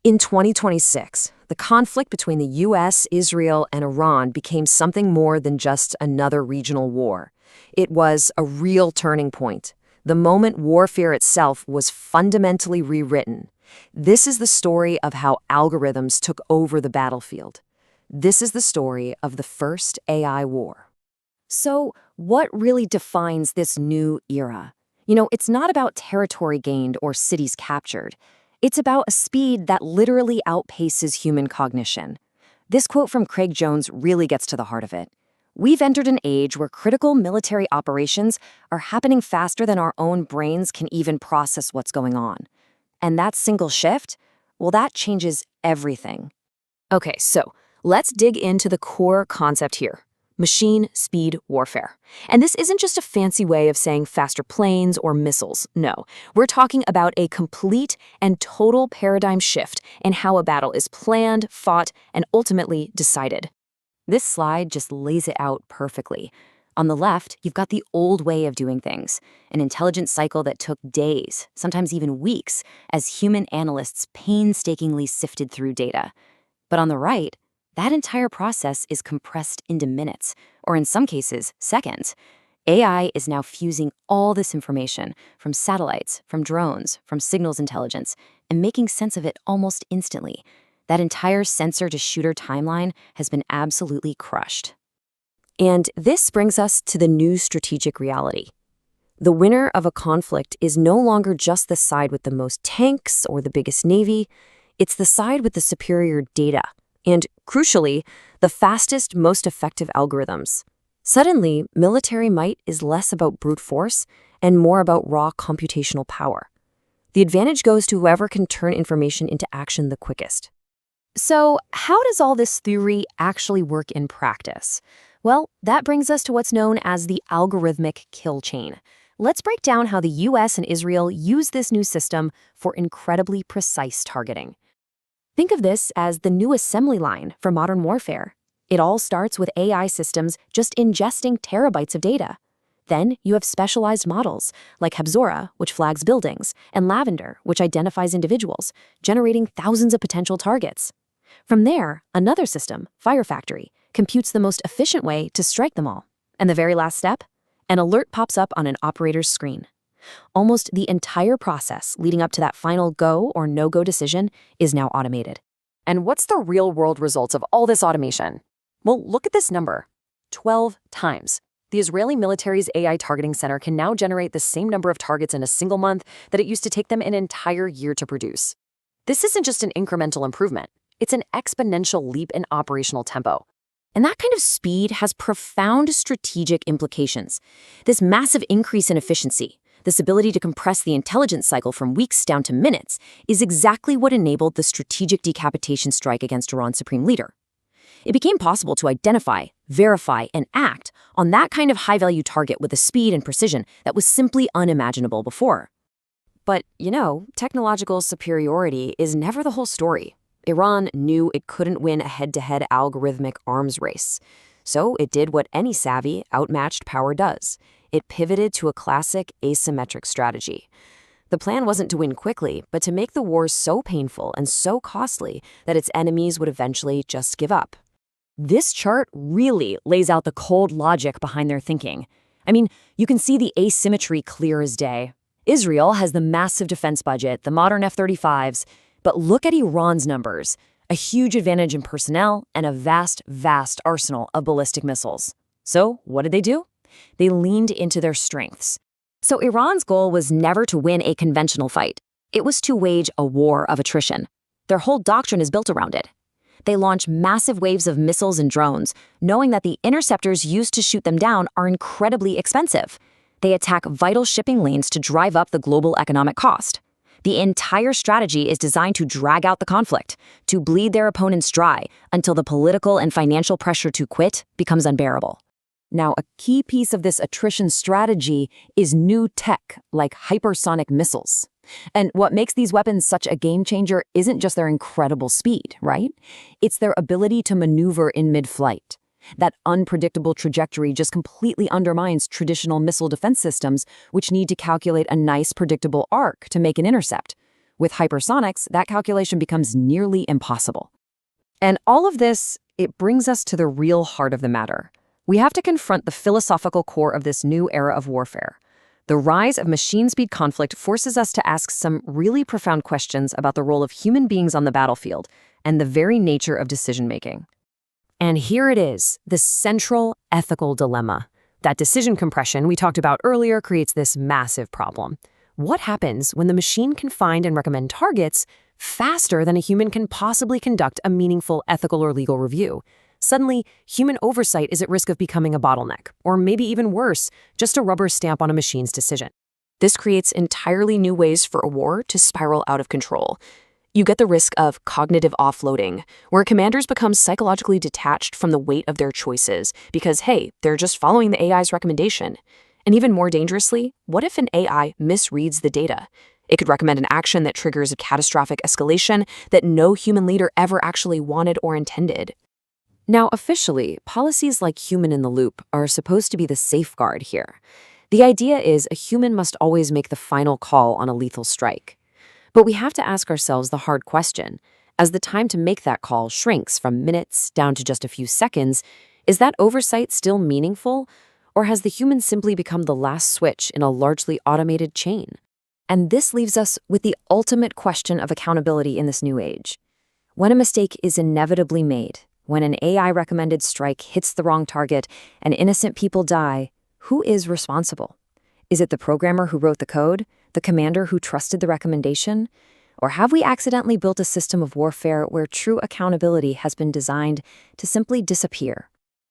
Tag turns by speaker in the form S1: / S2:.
S1: In 2026, the conflict between the US, Israel, and Iran became something more than just another regional war. It was a real turning point. The moment warfare itself was fundamentally rewritten. This is the story of how algorithms took over the battlefield. This is the story of the first AI war. So, what really defines this new era? It's not about territory gained or cities captured. It's about a speed that literally outpaces human cognition. This quote from Craig Jones really gets to the heart of it. We've entered an age where critical military operations are happening faster than our own brains can even process what's going on. And that single shift, well, that changes everything. Okay, so let's dig into the core concept here. Machine speed warfare. And this isn't just a fancy way of saying faster planes or missiles. No, we're talking about a complete and total paradigm shift in how a battle is planned, fought, and ultimately decided. This slide just lays it out perfectly. On the left, you've got the old way of doing things, an intelligence cycle that took days, sometimes even weeks, as human analysts painstakingly sifted through data. But on the right, that entire process is compressed into minutes, or in some cases, seconds. AI is now fusing all this information from satellites, from drones, from signals intelligence, and making sense of it almost instantly. That entire sensor-to-shooter timeline has been absolutely crushed. And this brings us to the new strategic reality. The winner of a conflict is no longer just the side with the most tanks or the biggest navy. It's the side with the superior data. And, crucially, the fastest, most effective algorithms. Suddenly, military might is less about brute force and more about raw computational power. The advantage goes to whoever can turn information into action the quickest. So, how does all this theory actually work in practice? Well, that brings us to what's known as the algorithmic kill chain. Let's break down how the US and Israel use this new system for incredibly precise targeting. Think of this as the new assembly line for modern warfare. It all starts with AI systems just ingesting terabytes of data. Then you have specialized models, like Habzora, which flags buildings, and Lavender, which identifies individuals, generating thousands of potential targets. From there, another system, Fire Factory, computes the most efficient way to strike them all. And the very last step? An alert pops up on an operator's screen. Almost the entire process leading up to that final go or no-go decision is now automated.
S2: And what's the real-world results of all this automation? Well, look at this number. 12 times. The Israeli military's AI targeting center can now generate the same number of targets in a single month that it used to take them an entire year to produce. This isn't just an incremental improvement. It's an exponential leap in operational tempo.
S1: And that kind of speed has profound strategic implications. This massive increase in efficiency, this ability to compress the intelligence cycle from weeks down to minutes, is exactly what enabled the strategic decapitation strike against Iran's supreme leader. It became possible to identify, verify, and act on that kind of high-value target with a speed and precision that was simply unimaginable before. But, technological superiority is never the whole story. Iran knew it couldn't win a head-to-head algorithmic arms race. So it did what any savvy, outmatched power does. It pivoted to a classic asymmetric strategy. The plan wasn't to win quickly, but to make the war so painful and so costly that its enemies would eventually just give up. This chart really lays out the cold logic behind their thinking. I mean, you can see the asymmetry clear as day. Israel has the massive defense budget, the modern F-35s, but look at Iran's numbers. A huge advantage in personnel and a vast, vast arsenal of ballistic missiles. So what did they do? They leaned into their strengths. So Iran's goal was never to win a conventional fight. It was to wage a war of attrition. Their whole doctrine is built around it. They launch massive waves of missiles and drones, knowing that the interceptors used to shoot them down are incredibly expensive. They attack vital shipping lanes to drive up the global economic cost. The entire strategy is designed to drag out the conflict, to bleed their opponents dry until the political and financial pressure to quit becomes unbearable. Now, a key piece of this attrition strategy is new tech, like hypersonic missiles. And what makes these weapons such a game changer isn't just their incredible speed, right? It's their ability to maneuver in mid-flight. That unpredictable trajectory just completely undermines traditional missile defense systems, which need to calculate a nice, predictable arc to make an intercept.
S2: With hypersonics, that calculation becomes nearly impossible. And all of this, it brings us to the real heart of the matter. We have to confront the philosophical core of this new era of warfare. The rise of machine-speed conflict forces us to ask some really profound questions about the role of human beings on the battlefield and the very nature of decision-making. And here it is, the central ethical dilemma. That decision compression we talked about earlier creates this massive problem. What happens when the machine can find and recommend targets faster than a human can possibly conduct a meaningful ethical or legal review? Suddenly, human oversight is at risk of becoming a bottleneck, or maybe even worse, just a rubber stamp on a machine's decision.
S1: This creates entirely new ways for a war to spiral out of control. You get the risk of cognitive offloading, where commanders become psychologically detached from the weight of their choices because, hey, they're just following the AI's recommendation. And even more dangerously, what if an AI misreads the data? It could recommend an action that triggers a catastrophic escalation that no human leader ever actually wanted or intended.
S2: Now, officially, policies like human in the loop are supposed to be the safeguard here. The idea is a human must always make the final call on a lethal strike. But we have to ask ourselves the hard question. As the time to make that call shrinks from minutes down to just a few seconds, is that oversight still meaningful? Or has the human simply become the last switch in a largely automated chain? And this leaves us with the ultimate question of accountability in this new age. When a mistake is inevitably made, when an AI-recommended strike hits the wrong target and innocent people die, who is responsible? Is it the programmer who wrote the code, the commander who trusted the recommendation? Or have we accidentally built a system of warfare where true accountability has been designed to simply disappear?